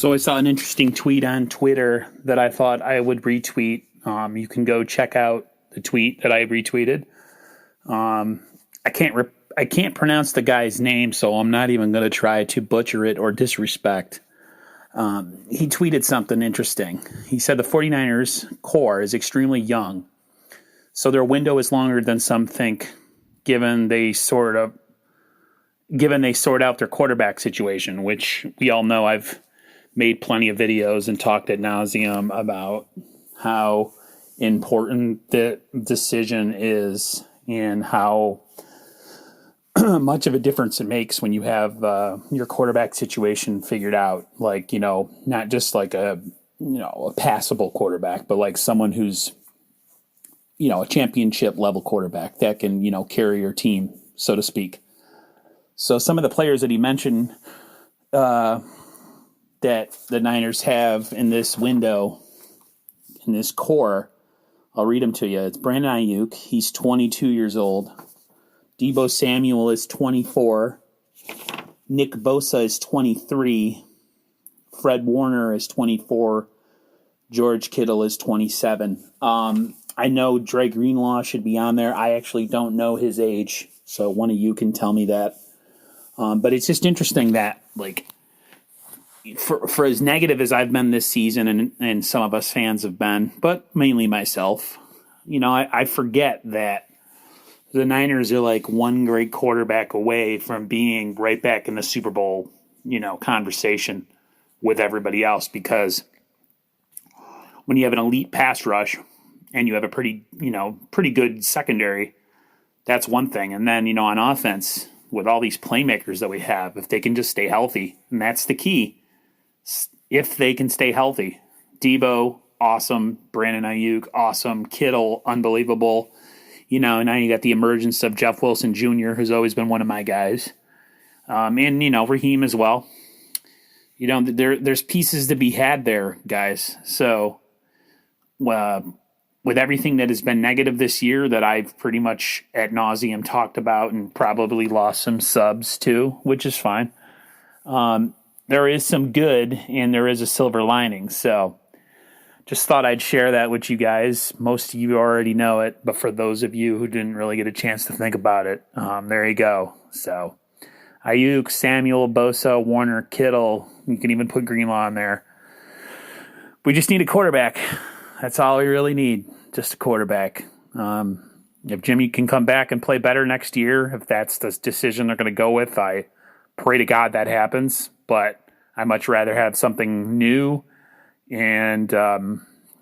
So I saw an interesting tweet on Twitter that I thought I would retweet. You can go check out the tweet that I retweeted. I can't pronounce the guy's name, so I'm not even going to try to butcher it or disrespect. He tweeted something interesting. He said the 49ers core is extremely young, so their window is longer than some think, given they sort out their quarterback situation, which we all know. I've made plenty of videos and talked ad nauseum about how important the decision is and how much of a difference it makes when you have your quarterback situation figured out. Like, not just like a passable quarterback, but like someone who's, a championship level quarterback that can, carry your team, so to speak. So some of the players that he mentioned that the Niners have in this window, in this core, I'll read them to you. It's Brandon Ayuk. He's 22 years old. Deebo Samuel is 24. Nick Bosa is 23. Fred Warner is 24. George Kittle is 27. I know Dre Greenlaw should be on there. I actually don't know his age, so one of you can tell me that. But it's just interesting that, like, for as negative as I've been this season, and some of us fans have been, but mainly myself, I forget that the Niners are like one great quarterback away from being right back in the Super Bowl, conversation with everybody else. Because when you have an elite pass rush and you have a pretty good secondary, that's one thing. And then, on offense, with all these playmakers that we have, if they can just stay healthy, and that's the key. If they can stay healthy, Deebo, awesome. Brandon Ayuk, awesome. Kittle, unbelievable. Now you got the emergence of Jeff Wilson Jr., who's always been one of my guys. And, Raheem as well. There's pieces to be had there, guys. So, with everything that has been negative this year that I've pretty much ad nauseum talked about and probably lost some subs too, which is fine. There is some good and there is a silver lining. So just thought I'd share that with you guys. Most of you already know it, but for those of you who didn't really get a chance to think about it, there you go. So Ayuk, Samuel, Bosa, Warner, Kittle, you can even put Greenlaw in there. We just need a quarterback. That's all we really need, just a quarterback. If Jimmy can come back and play better next year, if that's the decision they're going to go with, I pray to God that happens. But I'd much rather have something new and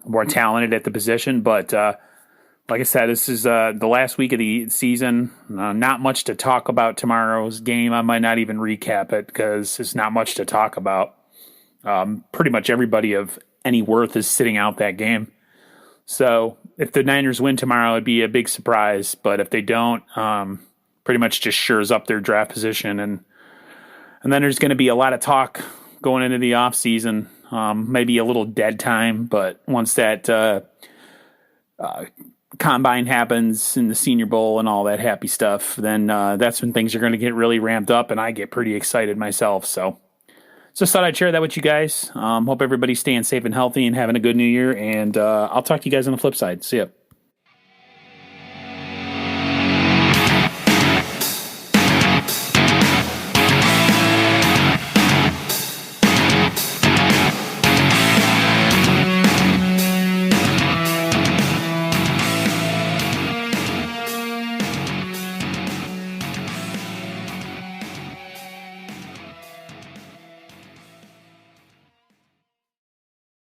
more talented at the position. But like I said, this is the last week of the season. Not much to talk about tomorrow's game. I might not even recap it because there's not much to talk about. Pretty much everybody of any worth is sitting out that game. So if the Niners win tomorrow, it'd be a big surprise. But if they don't, pretty much just shores up their draft position. And then there's going to be a lot of talk going into the offseason. Maybe a little dead time, but once that combine happens in the Senior Bowl and all that happy stuff, then that's when things are going to get really ramped up, and I get pretty excited myself. So just thought I'd share that with you guys. Hope everybody's staying safe and healthy and having a good new year, and I'll talk to you guys on the flip side. See ya.